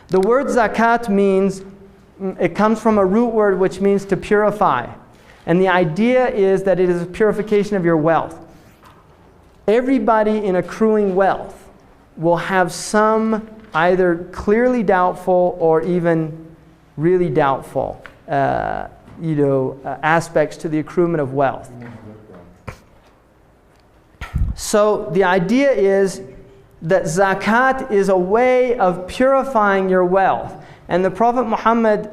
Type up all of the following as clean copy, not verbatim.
The word zakat means, it comes from a root word which means to purify. And the idea is that it is a purification of your wealth. Everybody in accruing wealth will have some either clearly doubtful or even really doubtful aspects to the accruement of wealth. So the idea is that zakat is a way of purifying your wealth. And the Prophet Muhammad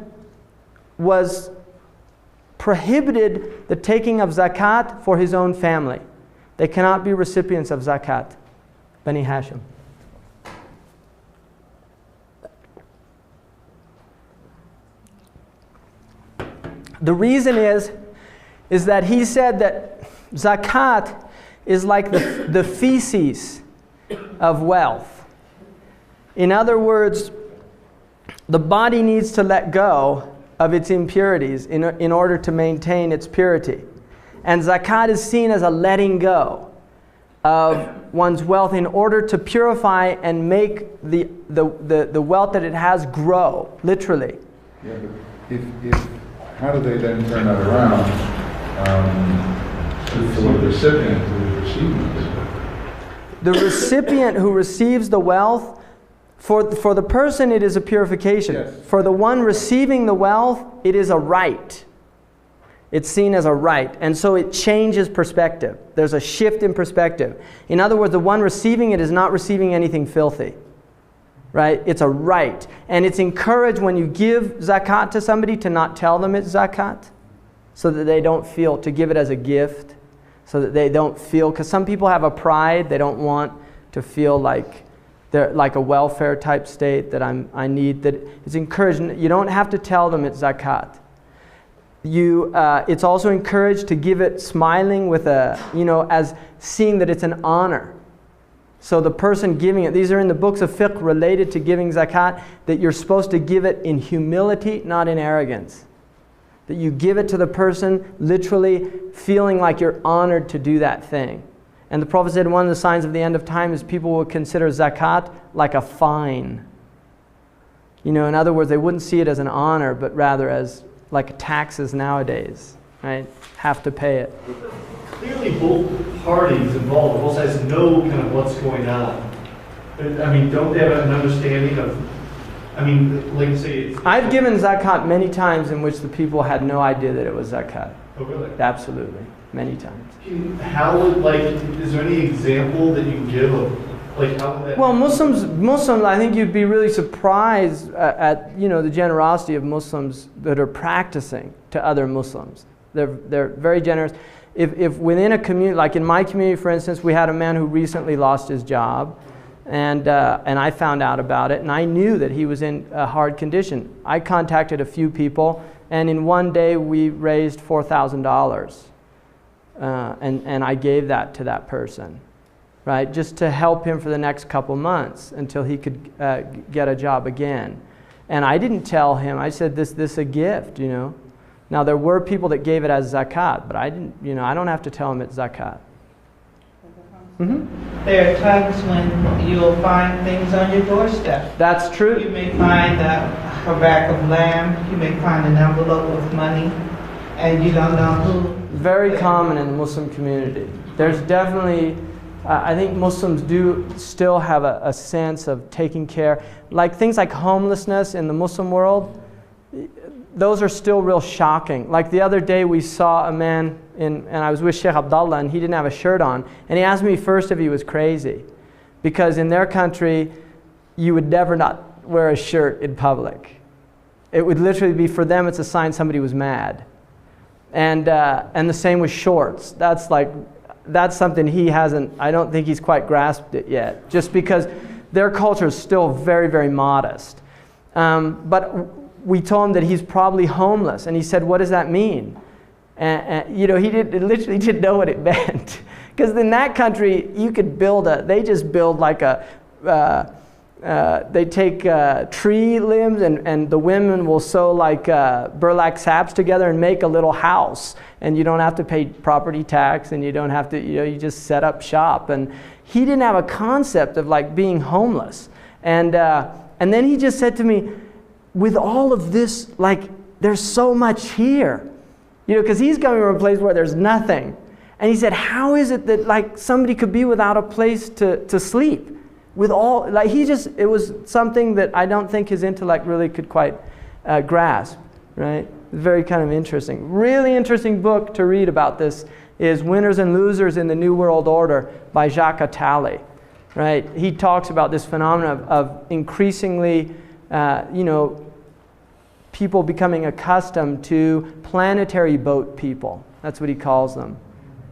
was prohibited the taking of zakat for his own family. They cannot be recipients of zakat. Bani Hashim. The reason is that he said that zakat is like the feces of wealth. In other words, the body needs to let go of its impurities in order to maintain its purity. And zakat is seen as a letting go of one's wealth in order to purify and make the wealth that it has grow, literally. Yeah, but if how do they then turn that around to the recipient who is receiving this? The recipient who receives the wealth, for the person it is a purification. Yes. For the one receiving the wealth, it is a right. It's seen as a right. And so it changes perspective. There's a shift in perspective. In other words, the one receiving it is not receiving anything filthy. Right? It's a right. And it's encouraged when you give zakat to somebody to not tell them it's zakat, so that they don't feel, to give it as a gift, so that they don't feel, because some people have a pride, they don't want to feel like they're like a welfare type state that I need, that it's encouraged. You don't have to tell them it's zakat. It's also encouraged to give it smiling with as seeing that it's an honor. So the person giving it, these are in the books of fiqh related to giving zakat, that you're supposed to give it in humility, not in arrogance. That you give it to the person literally feeling like you're honored to do that thing. And the Prophet said one of the signs of the end of time is people will consider zakat like a fine. In other words, they wouldn't see it as an honor, but rather as like taxes nowadays, right? Have to pay it. Clearly both parties involved, both sides know kind of what's going on. I mean, don't they have an understanding of, like say... I've given zakat many times in which the people had no idea that it was zakat. Oh, really? Absolutely. Many times. How would, is there any example that you can give of, how would that... Well, Muslims, I think you'd be really surprised at the generosity of Muslims that are practicing to other Muslims. They're very generous. If within a community, like in my community, for instance, we had a man who recently lost his job, and I found out about it, and I knew that he was in a hard condition. I contacted a few people, and in one day we raised $4,000, and I gave that to that person, right, just to help him for the next couple months until he could get a job again. And I didn't tell him. I said, this a gift, Now there were people that gave it as zakat, but I didn't, I don't have to tell them it's zakat. Mm-hmm. There are times when you'll find things on your doorstep. That's true. You may find a rack of lamb, you may find an envelope with money, and you don't know who. Very common in the Muslim community. There's definitely, I think Muslims do still have a sense of taking care. Like things like homelessness in the Muslim world, those are still real shocking. Like the other day we saw a man, and I was with Sheikh Abdullah, and he didn't have a shirt on. And he asked me first if he was crazy. Because in their country, you would never not wear a shirt in public. It would literally be, for them, it's a sign somebody was mad. And the same with shorts. That's something he hasn't, I don't think he's quite grasped it yet. Just because their culture is still very, very modest. But we told him that he's probably homeless, and he said, "What does that mean?" And he literally didn't know what it meant, because in that country you could they just build like they take tree limbs, and the women will sew like burlap sacks together and make a little house, and you don't have to pay property tax, and you don't have to, you just set up shop. And he didn't have a concept of like being homeless, and And then he just said to me, with all of this, like, there's so much here. You know, because he's coming from a place where there's nothing. And he said, how is it that, like, somebody could be without a place to sleep? With all, like, it was something that I don't think his intellect really could quite grasp, right? Very kind of interesting. Really interesting book to read about this is Winners and Losers in the New World Order by Jacques Attali, right? He talks about this phenomenon of increasingly, people becoming accustomed to planetary boat people. That's what he calls them.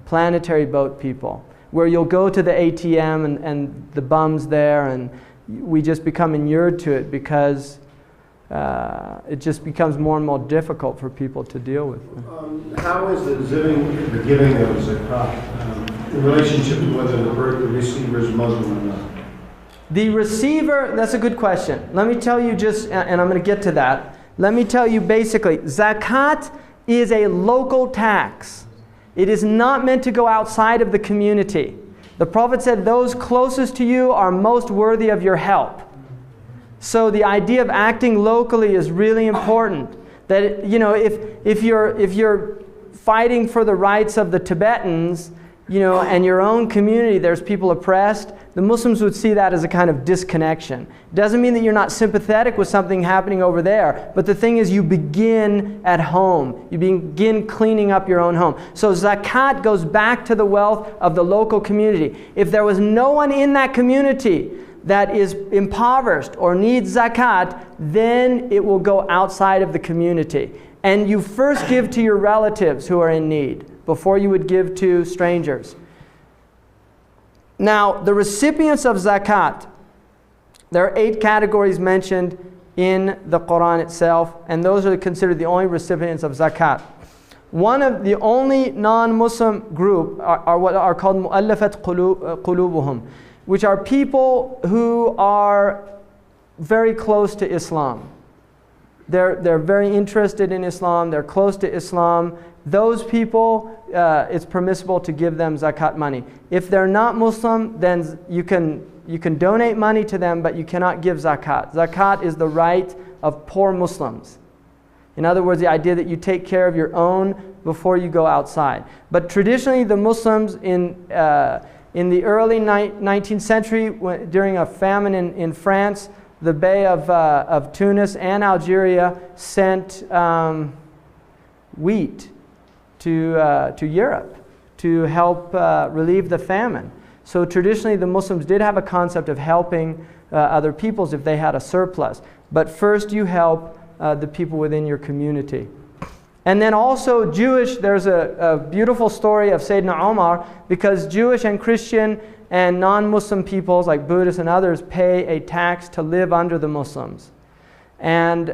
Planetary boat people. Where you'll go to the ATM and the bum's there, and we just become inured to it because it just becomes more and more difficult for people to deal with. How is the giving of zakah in relationship to whether the receiver is Muslim or not? The receiver, that's a good question. Let me tell you and I'm going to get to that. Let me tell you basically, zakat is a local tax. It is not meant to go outside of the community. The Prophet said those closest to you are most worthy of your help. So the idea of acting locally is really important. That, you know, if you're fighting for the rights of the Tibetans, you know, and your own community, there's people oppressed, the Muslims would see that as a kind of disconnection. It doesn't mean that you're not sympathetic with something happening over there, but the thing is you begin at home. You begin cleaning up your own home. So zakat goes back to the wealth of the local community. If there was no one in that community that is impoverished or needs zakat, then it will go outside of the community. And you first give to your relatives who are in need before you would give to strangers. Now, the recipients of zakat, there are 8 categories mentioned in the Quran itself, and those are considered the only recipients of zakat. One of the only non-Muslim group are what are called mu'allafat qulubuhum, which are people who are very close to Islam. They're very interested in Islam, they're close to Islam. Those people, it's permissible to give them zakat money. If they're not Muslim, then you can donate money to them, but you cannot give zakat. Zakat is the right of poor Muslims. In other words, the idea that you take care of your own before you go outside. But traditionally, the Muslims in the early 19th century, during a famine in France, the Bey of Tunis and Algeria sent wheat to Europe to help relieve the famine. So traditionally the Muslims did have a concept of helping other peoples if they had a surplus. But first you help the people within your community. And then also there's a beautiful story of Sayyidina Omar, because Jewish and Christian and non-Muslim peoples like Buddhists and others pay a tax to live under the Muslims. And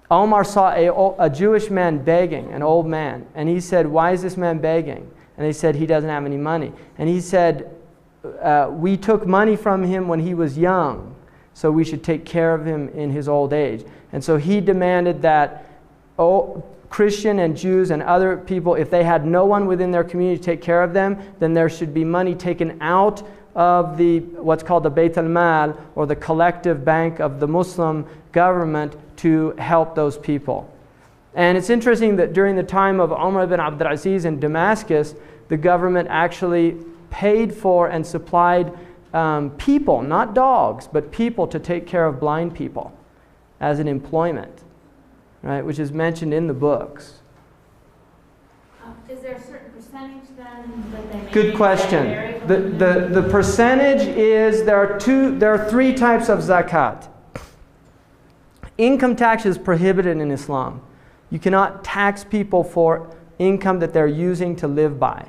Omar saw a Jewish man begging, an old man, and he said, "Why is this man begging?" And they said, "He doesn't have any money." And he said, "We took money from him when he was young, so we should take care of him in his old age." And so he demanded that Christian and Jews and other people, if they had no one within their community to take care of them, then there should be money taken out of what's called the Bayt al-Mal, or the collective bank of the Muslim government, to help those people. And it's interesting that during the time of Umar ibn Abdul Aziz in Damascus, the government actually paid for and supplied people, not dogs, but people to take care of blind people as an employment, right, which is mentioned in the books. Is there a certain percentage then that they make? Good question. The percentage is, there are 3 types of zakat. Income tax is prohibited in Islam. You cannot tax people for income that they're using to live by.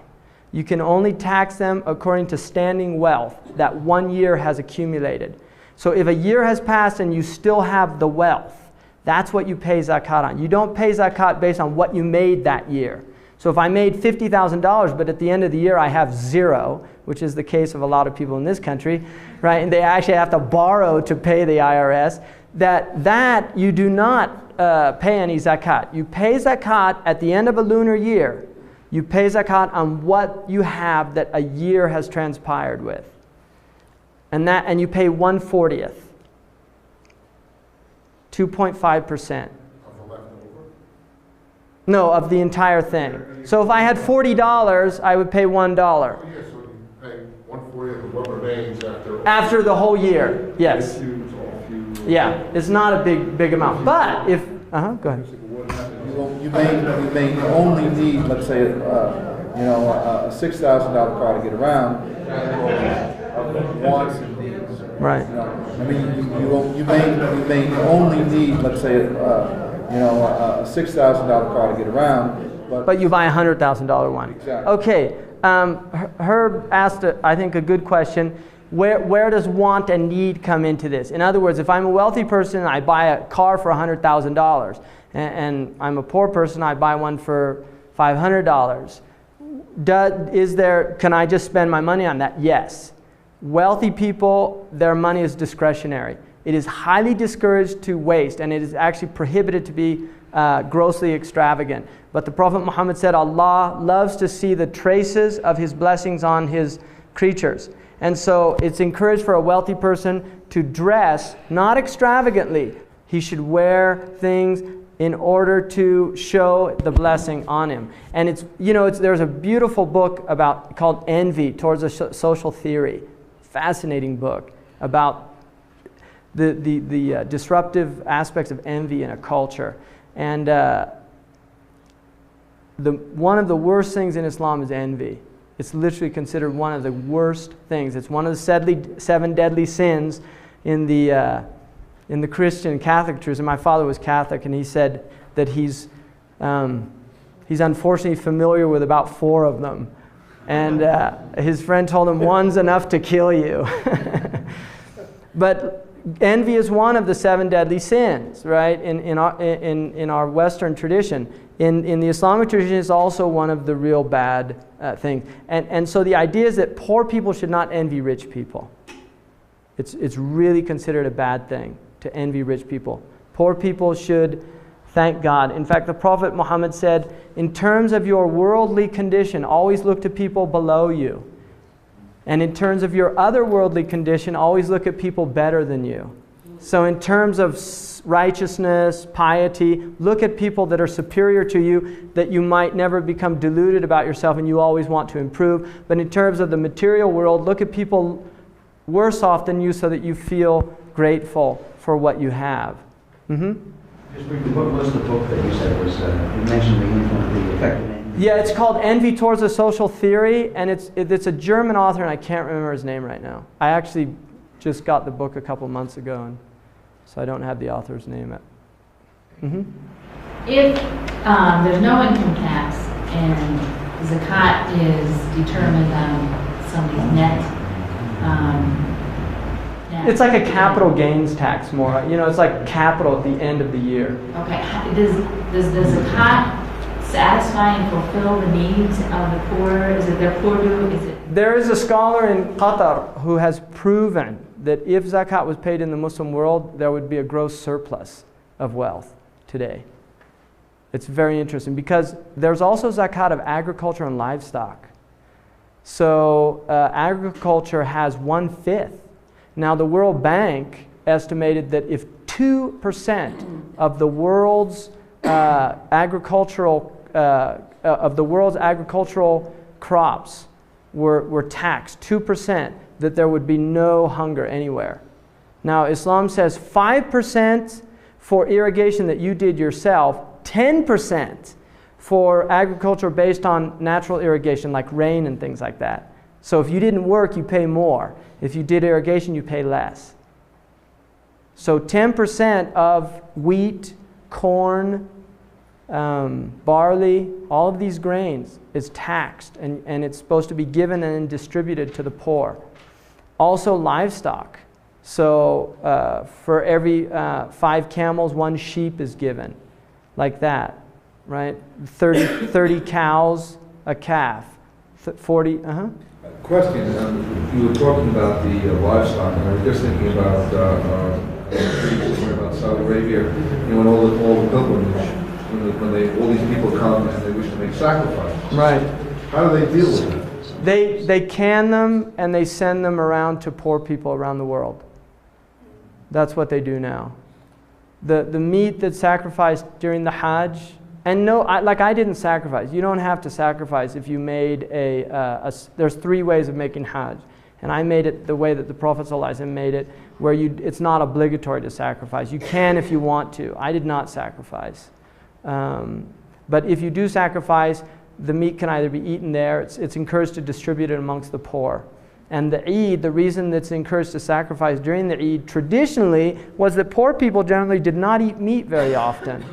You can only tax them according to standing wealth that 1 year has accumulated. So if a year has passed and you still have the wealth, that's what you pay zakat on. You don't pay zakat based on what you made that year. So if I made $50,000, but at the end of the year I have 0, which is the case of a lot of people in this country, right? And they actually have to borrow to pay the IRS, that you do not pay any zakat. You pay zakat at the end of a lunar year. You pay zakat on what you have that a year has transpired with. And you pay 1/40th 2.5%. Of the leftover? No, of the entire thing. So if I had $40, I would pay $1. Oh, yeah, so you pay 1/40 of what remains after. After the whole year, yes. Yeah, it's not a big amount. But if, go ahead. You may only need, let's say, a $6,000 car to get around, wants and needs. Right. I mean, you may only need, let's say, a $6,000 car to get around, but you buy a $100,000 one. Exactly. Okay. Herb asked, I think, a good question. Where does want and need come into this? In other words, if I'm a wealthy person and I buy a car for $100,000, and I'm a poor person, I buy one for $500. Can I just spend my money on that? Yes. Wealthy people, their money is discretionary. It is highly discouraged to waste, and it is actually prohibited to be grossly extravagant. But the Prophet Muhammad said, Allah loves to see the traces of His blessings on His creatures. And so it's encouraged for a wealthy person to dress, not extravagantly. He should wear things in order to show the blessing on him. And there's a beautiful book called Envy Towards a Social Theory. Fascinating book about the disruptive aspects of envy in a culture. And one of the worst things in Islam is envy. It's literally considered one of the worst things. It's one of the 7 deadly sins in the Christian Catholic tradition. My father was Catholic, and he said that he's unfortunately familiar with about 4 of them. And his friend told him, one's enough to kill you. But envy is one of the 7 deadly sins, right? In our Western tradition. In the Islamic tradition, it's also one of the real bad things. And so the idea is that poor people should not envy rich people. It's really considered a bad thing to envy rich people. Poor people should thank God. In fact, the Prophet Muhammad said, in terms of your worldly condition, always look to people below you. And in terms of your otherworldly condition, always look at people better than you. So in terms of righteousness, piety, look at people that are superior to you, that you might never become deluded about yourself and you always want to improve. But in terms of the material world, look at people worse off than you so that you feel grateful for what you have. Just briefly, what was the book that you said was, you mentioned the effect of envy? Yeah, it's called Envy Towards a Social Theory, and it's a German author, and I can't remember his name right now. I actually just got the book a couple months ago, and so I don't have the author's name yet. If there's no income tax and Zakat is determined on somebody's net, it's like a capital gains tax more. It's like capital at the end of the year. Okay, does the Zakat satisfy and fulfill the needs of the poor? Is it their poor due? There is a scholar in Qatar who has proven that if Zakat was paid in the Muslim world, there would be a gross surplus of wealth today. It's very interesting because there's also Zakat of agriculture and livestock. So agriculture has 1/5. Now the World Bank estimated that if 2% of the world's agricultural crops were taxed, 2%, that there would be no hunger anywhere. Now Islam says 5% for irrigation that you did yourself, 10% for agriculture based on natural irrigation like rain and things like that. So if you didn't work, you pay more. If you did irrigation, you pay less. So 10% of wheat, corn, barley, all of these grains is taxed, and it's supposed to be given and distributed to the poor. Also livestock. So for every 5 camels, 1 sheep is given, like that, right? 30 cows, a calf, 40. Question, you were talking about the livestock, and I was just thinking about Saudi Arabia, when all the pilgrimage, when all these people come and they wish to make sacrifices. Right. How do they deal with that? They can them and they send them around to poor people around the world. That's what they do now. The meat that's sacrificed during the Hajj, and no, I didn't sacrifice. You don't have to sacrifice if you made there's 3 ways of making Hajj. And I made it the way that the Prophet ﷺ made it, where it's not obligatory to sacrifice. You can if you want to. I did not sacrifice. But if you do sacrifice, the meat can either be eaten there. It's encouraged to distribute it amongst the poor. And the Eid, the reason that's encouraged to sacrifice during the Eid traditionally was that poor people generally did not eat meat very often.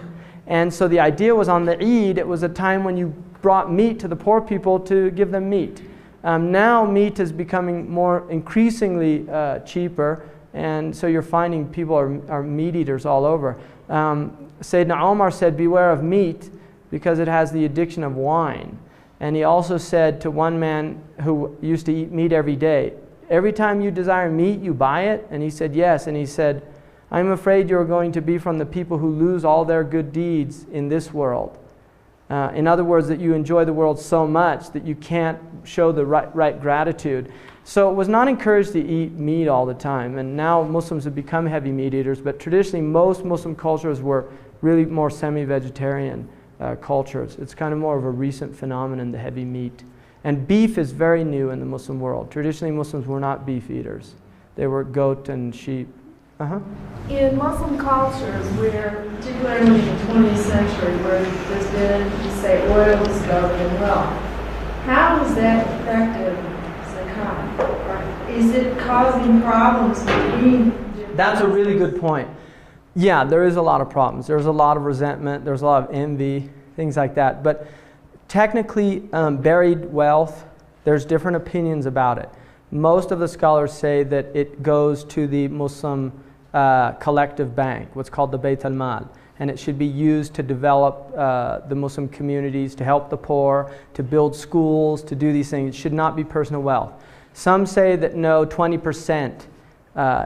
And so the idea was on the Eid, it was a time when you brought meat to the poor people to give them meat. Now meat is becoming more increasingly cheaper, and so you're finding people are meat eaters all over. Sayyidina Omar said, beware of meat because it has the addiction of wine. And he also said to one man who used to eat meat every day, every time you desire meat, you buy it? And he said, yes. And he said, I'm afraid you're going to be from the people who lose all their good deeds in this world. In other words, that you enjoy the world so much that you can't show the right gratitude. So it was not encouraged to eat meat all the time. And now Muslims have become heavy meat eaters, but traditionally most Muslim cultures were really more semi-vegetarian cultures. It's kind of more of a recent phenomenon, the heavy meat. And beef is very new in the Muslim world. Traditionally Muslims were not beef eaters. They were goat and sheep. In Muslim cultures, where, particularly in the 20th century, where there's been, you say, oil discovery and wealth, how is that affected Zakah? Is it causing problems between? That's a really good point. Yeah, there is a lot of problems. There's a lot of resentment. There's a lot of envy, things like that. But technically, buried wealth, there's different opinions about it. Most of the scholars say that it goes to the Muslim collective bank, what's called the Bayt al-Mal, and it should be used to develop the Muslim communities, to help the poor, to build schools, to do these things. It should not be personal wealth. Some say that no, 20%,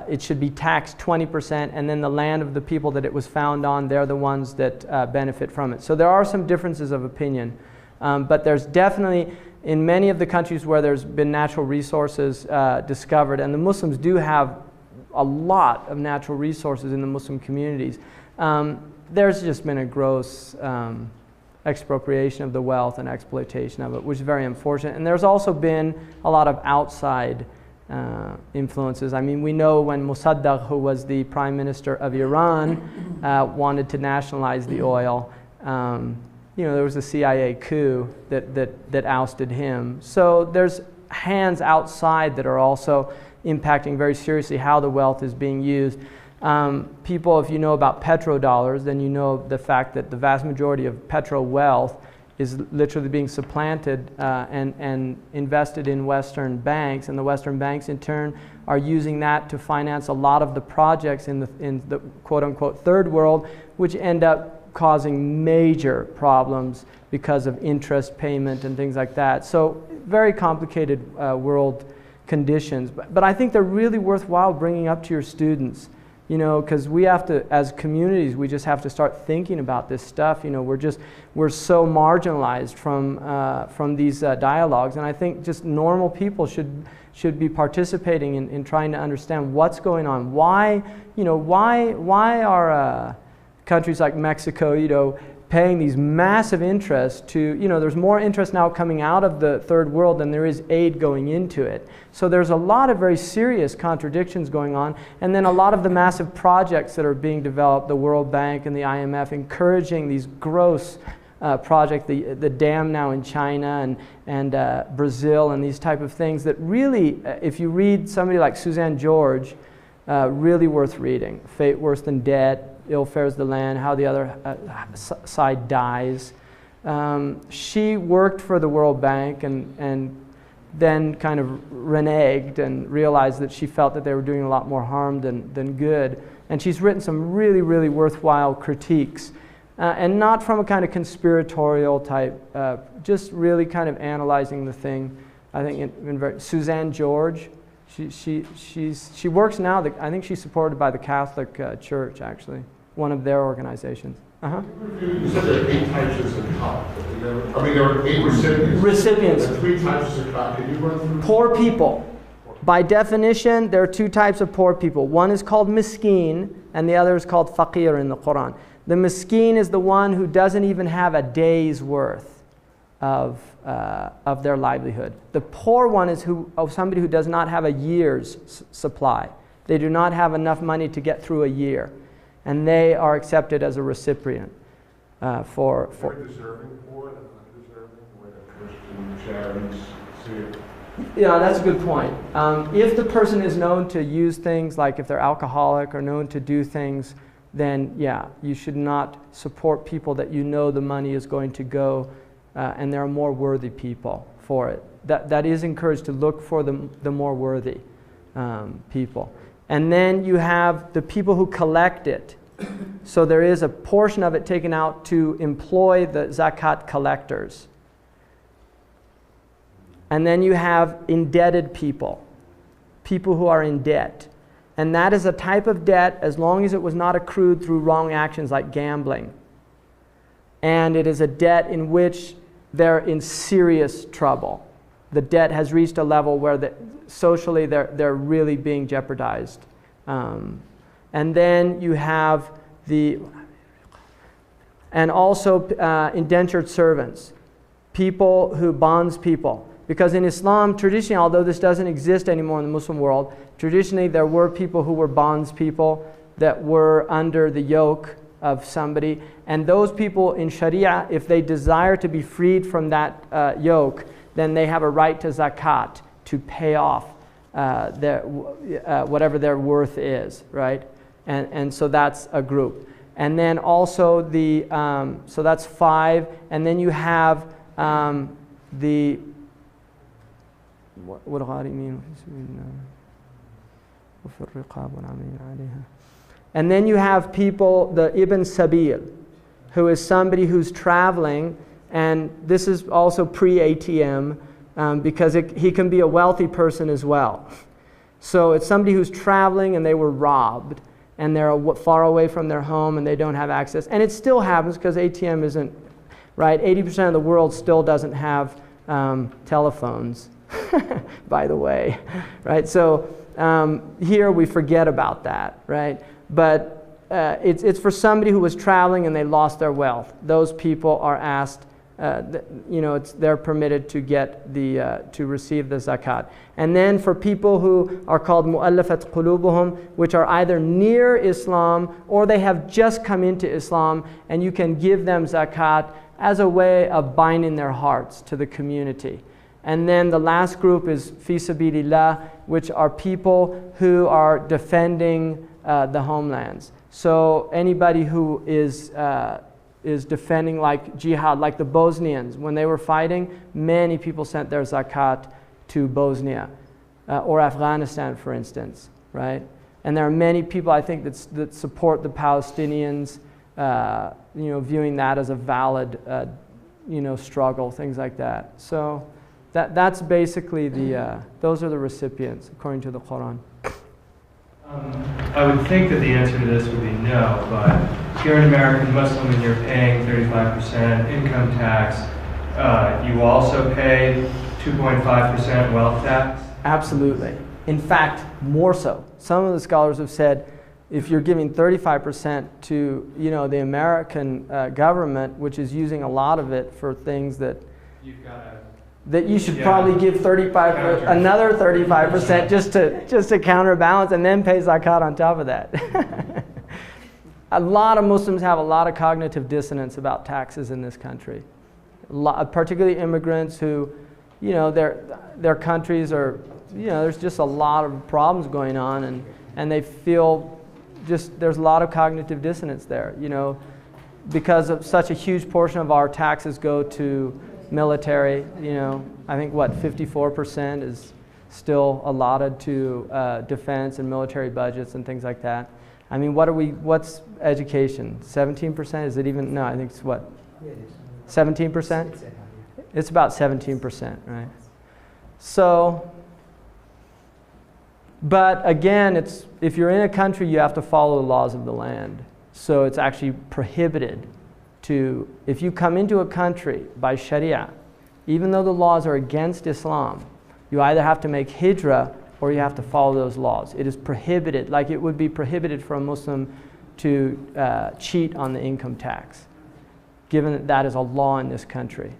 it should be taxed 20%, and then the land of the people that it was found on, they're the ones that benefit from it. So there are some differences of opinion, but there's definitely, in many of the countries where there's been natural resources discovered, and the Muslims do have a lot of natural resources in the Muslim communities, there's just been a gross expropriation of the wealth and exploitation of it, which is very unfortunate. And there's also been a lot of outside influences. I mean, we know when Mossadegh, who was the prime minister of Iran, wanted to nationalize the oil, there was a CIA coup that ousted him. So there's hands outside that are also impacting very seriously how the wealth is being used. People, if you know about petrodollars, then you know the fact that the vast majority of petro wealth is literally being supplanted and invested in Western banks, and the Western banks in turn are using that to finance a lot of the projects in the quote-unquote third world, which end up causing major problems because of interest payment and things like that. So very complicated world conditions, but I think they're really worthwhile bringing up to your students, because we have to, as communities, we just have to start thinking about this stuff. We're so marginalized from these dialogues, and I think just normal people should be participating in trying to understand what's going on. Why are countries like Mexico, paying these massive interests to, there's more interest now coming out of the third world than there is aid going into it. So there's a lot of very serious contradictions going on, and then a lot of the massive projects that are being developed, the World Bank and the IMF encouraging these gross projects, the dam now in China and Brazil and these type of things that really, if you read somebody like Suzanne George, really worth reading. Fate Worse Than Debt, Ill Fares the Land, How the Other Side Dies. She worked for the World Bank and then kind of reneged and realized that she felt that they were doing a lot more harm than good. And she's written some really, really worthwhile critiques. And not from a kind of conspiratorial type, just really kind of analyzing the thing. I think Suzanne George, she works now, I think she's supported by the Catholic Church, actually, one of their organizations. You said there are 8 types of Zakah. There are 8 recipients. Recipients. There are 3 types of Zakah. Can you run through? Poor people. By definition, there are two types of poor people. One is called miskeen, and the other is called faqir in the Quran. The miskeen is the one who doesn't even have a day's worth of their livelihood. The poor one is somebody who does not have a year's supply. They do not have enough money to get through a year, and they are accepted as a recipient for. Deserving poor, the undeserving, the way that Christian charities see it. Yeah, that's a good point. If the person is known to use things, like if they're alcoholic or known to do things, then yeah, you should not support people that you know the money is going to go, and there are more worthy people for it. That is encouraged, to look for the more worthy people. And then you have the people who collect it. So there is a portion of it taken out to employ the zakat collectors. And then you have indebted people, people who are in debt. And that is a type of debt as long as it was not accrued through wrong actions like gambling. And it is a debt in which they're in serious trouble. The debt has reached a level where socially they're really being jeopardized. And then you have and also indentured servants, people who bonds people. Because in Islam, traditionally, although this doesn't exist anymore in the Muslim world, traditionally there were people who were bondspeople that were under the yoke of somebody. And those people in Sharia, if they desire to be freed from that yoke, then they have a right to zakat to pay off whatever their worth is, right? And so that's a group. And then also so that's 5. And then you have and then you have people, the Ibn Sabil, who is somebody who's traveling, and this is also pre-ATM, because he can be a wealthy person as well. So it's somebody who's traveling and they were robbed, and they're far away from their home and they don't have access. And it still happens because ATM isn't, right? 80% of the world still doesn't have telephones, by the way, right? So here we forget about that, right? But it's for somebody who was traveling and they lost their wealth. Those people are asked, they're permitted to get to receive the zakat. And then for people who are called mu'allafat qulubuhum, which are either near Islam or they have just come into Islam, and you can give them zakat as a way of binding their hearts to the community. And then the last group is fi sabilillah, which are people who are defending the homelands. So anybody who is defending, like jihad, like the Bosnians, when they were fighting, many people sent their zakat to Bosnia or Afghanistan, for instance, right? And there are many people, I think, that support the Palestinians, viewing that as a valid, struggle, things like that. So that's basically those are the recipients according to the Quran. I would think that the answer to this would be no, but if you're an American Muslim and you're paying 35% income tax, you also pay 2.5% wealth tax? Absolutely. In fact, more so. Some of the scholars have said if you're giving 35% to the American government, which is using a lot of it for things that you should probably give another 35% just to counterbalance, and then pay zakat on top of that. A lot of Muslims have a lot of cognitive dissonance about taxes in this country, particularly immigrants who, their countries are, there's just a lot of problems going on, and they feel there's a lot of cognitive dissonance there, because of such a huge portion of our taxes go to military. I think 54% is still allotted to defense and military budgets and things like that. I mean, what's education? 17%? Is it even? No, I think it's what? 17%? It's about 17%, right? So, but again, if you're in a country, you have to follow the laws of the land. So it's actually prohibited if you come into a country by Sharia, even though the laws are against Islam, you either have to make hijrah or you have to follow those laws. It is prohibited, like it would be prohibited for a Muslim to cheat on the income tax, given that that is a law in this country.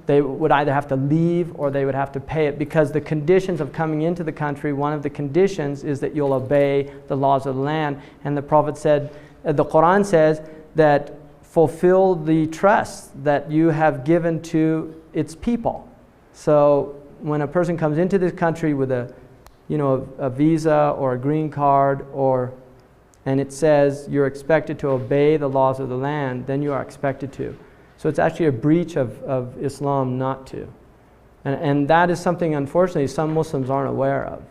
They would either have to leave or they would have to pay it, because the conditions of coming into the country, one of the conditions is that you'll obey the laws of the land. And the Prophet said, the Quran says that fulfill the trust that you have given to its people. So when a person comes into this country with a visa or a green card, and it says you're expected to obey the laws of the land, then you are expected to. So it's actually a breach of Islam not to. And that is something, unfortunately, some Muslims aren't aware of.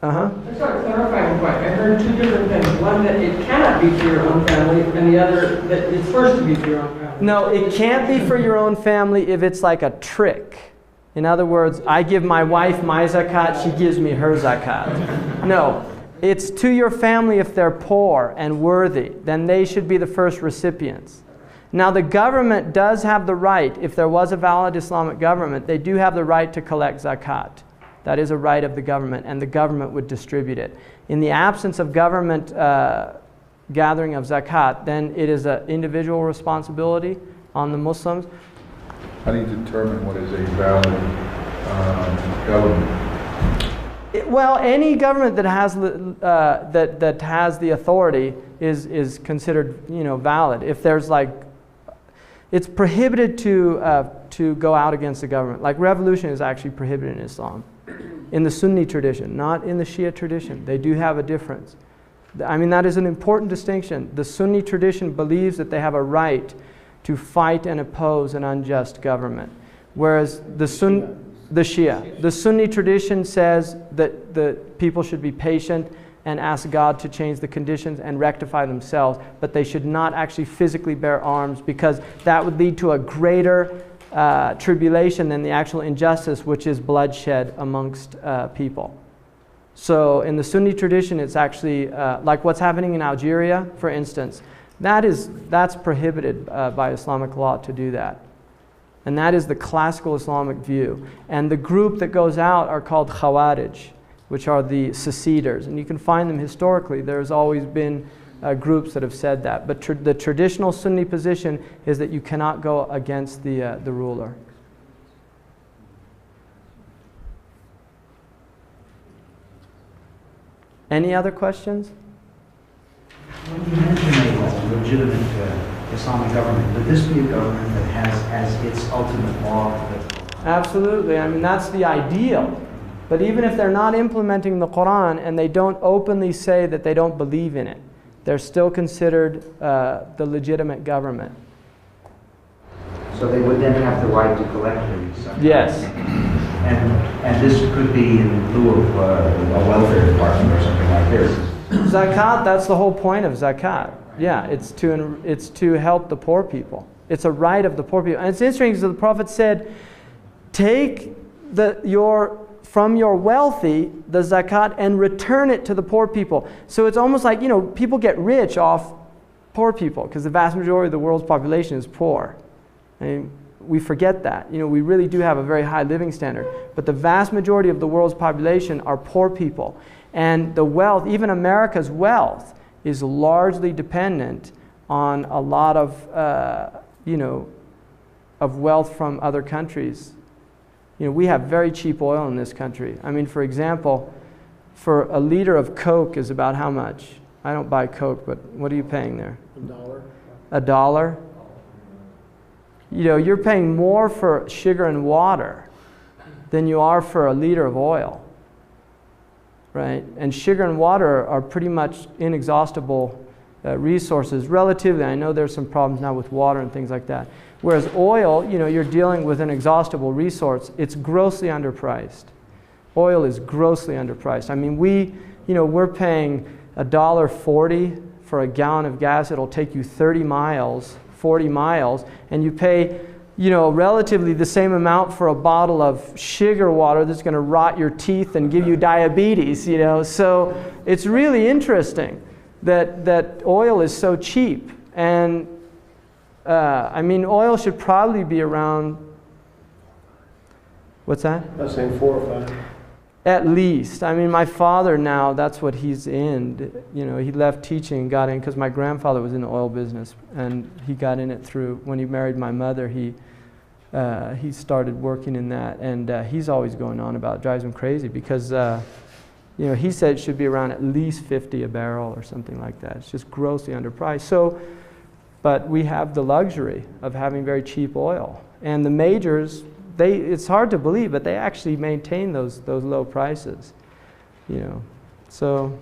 I just want to clarify one point. I heard two different things. One, that it cannot be for your own family, and the other, that it's first to be for your own family. No, it can't be for your own family if it's like a trick. In other words, I give my wife my zakat, she gives me her zakat. No, it's to your family if they're poor and worthy. Then they should be the first recipients. Now the government does have the right, if there was a valid Islamic government, they do have the right to collect zakat. That is a right of the government, and the government would distribute it. In the absence of government gathering of zakat, then it is an individual responsibility on the Muslims. How do you determine what is a valid government? Well, any government that has that has the authority is considered valid. If there's it's prohibited to go out against the government. Like revolution is actually prohibited in Islam, in the Sunni tradition, not in the Shia tradition. They do have a difference. I mean, that is an important distinction. The Sunni tradition believes that they have a right to fight and oppose an unjust government, whereas the Sunni tradition says that the people should be patient and ask God to change the conditions and rectify themselves, but they should not actually physically bear arms, because that would lead to a greater tribulation than the actual injustice, which is bloodshed amongst people. So in the Sunni tradition, it's actually like what's happening in Algeria, for instance. That's prohibited by Islamic law to do that. And that is the classical Islamic view. And the group that goes out are called Khawarij, which are the seceders. And you can find them historically. There's always been groups that have said that. But the traditional Sunni position is that you cannot go against the ruler. Any other questions? When you mention a legitimate Islamic government, would this be a government that has as its ultimate law? Absolutely. I mean, that's the ideal. But even if they're not implementing the Quran and they don't openly say that they don't believe in it, they're still considered the legitimate government. So they would then have the right to collect these? Yes. And this could be in lieu of a welfare department or something like this? Zakat, that's the whole point of zakat. Yeah, it's to help the poor people. It's a right of the poor people. And it's interesting because the Prophet said, take from your wealthy the zakat and return it to the poor people. So it's almost like, people get rich off poor people, because the vast majority of the world's population is poor. I mean, we forget that. We really do have a very high living standard. But the vast majority of the world's population are poor people. And the wealth, even America's wealth, is largely dependent on a lot of, of wealth from other countries. We have very cheap oil in this country. I mean, for example, for a liter of Coke is about how much? I don't buy Coke, but what are you paying there? $1. $1? You're paying more for sugar and water than you are for a liter of oil. Right? And sugar and water are pretty much inexhaustible resources. Relatively, I know there's some problems now with water and things like that. Whereas oil, you're dealing with an inexhaustible resource. It's grossly underpriced. Oil is grossly underpriced. I mean, we're paying $1.40 for a gallon of gas. It'll take you 30 miles, 40 miles, and you pay relatively the same amount for a bottle of sugar water that's going to rot your teeth and give you diabetes, So it's really interesting that oil is so cheap. And I mean, oil should probably be around What's that? I was saying 4 or 5. At least. I mean, my father now, that's what he's in. You know, he left teaching and got in because my grandfather was in the oil business, and he got in it through, when he married my mother, he started working in that, and he's always going on about it. Drives him crazy because, you know, he said it should be around at least 50 a barrel or something like that. It's just grossly underpriced. So, but we have the luxury of having very cheap oil. And the majors, it's hard to believe, but they actually maintain those low prices, you know. So,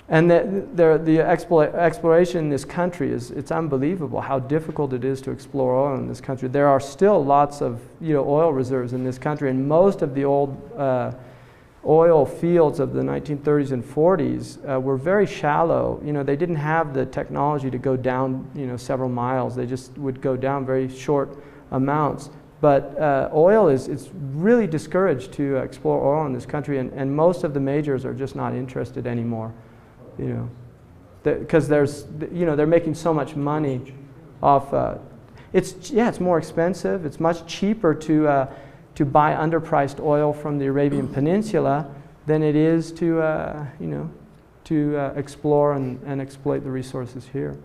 and the exploration in this country it's unbelievable how difficult it is to explore oil in this country. There are still lots of, you know, oil reserves in this country, and most of the old oil fields of the 1930s and 40s were very shallow. You know, they didn't have the technology to go down, you know, several miles. They just would go down very short amounts. But oil it's really discouraged to explore oil in this country, and most of the majors are just not interested anymore, you know, because you know, they're making so much money off. It's more expensive. It's much cheaper to buy underpriced oil from the Arabian Peninsula than it is to you know, to explore and exploit the resources here.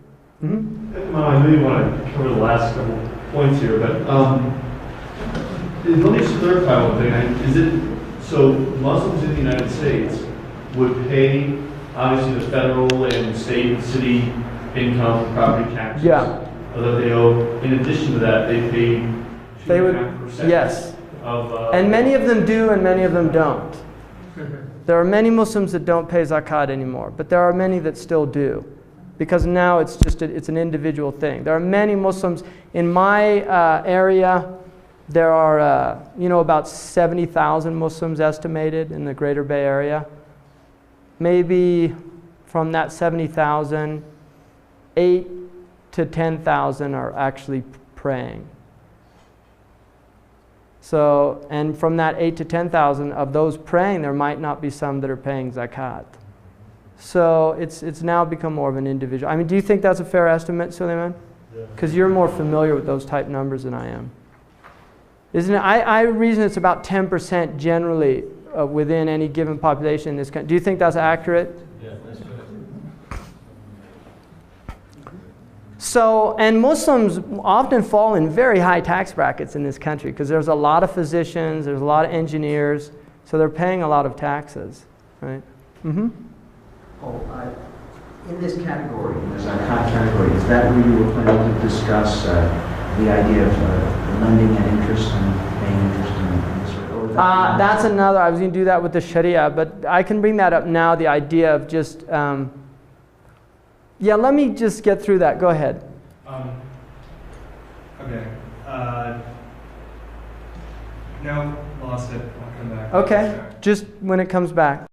Mm-hmm. I know you want to cover the last couple points here, but let me just clarify one thing. Is it so Muslims in the United States would pay obviously the federal and state and city income property taxes? Yeah. Although they owe, in addition to that, they pay 2.5%. Yes. Of, and many of them do, and many of them don't. There are many Muslims that don't pay zakat anymore, but there are many that still do, because now it's just it's an individual thing. There are many Muslims in my area. There are you know, about 70,000 Muslims estimated in the Greater Bay Area. Maybe from that 70,000, 8,000 to 10,000 are actually praying. So, and from that 8,000 to 10,000 of those praying, there might not be some that are paying zakat. So it's now become more of an individual. I mean, do you think that's a fair estimate, Suleiman? Because you're more familiar with those type numbers than I am. Isn't it? I reason it's about 10% generally within any given population in this country. Do you think that's accurate? Yeah, that's correct. So, and Muslims often fall in very high tax brackets in this country because there's a lot of physicians, there's a lot of engineers, so they're paying a lot of taxes, right? Mm-hmm. In this category, in the zakat category, is that where you were planning to discuss the idea of lending and interest and paying interest in this? Or that's another, I was going to do that with the Sharia, but I can bring that up now, the idea of just, yeah, let me just get through that. Go ahead. Okay. No, lost it. I'll come back. Okay, just when it comes back.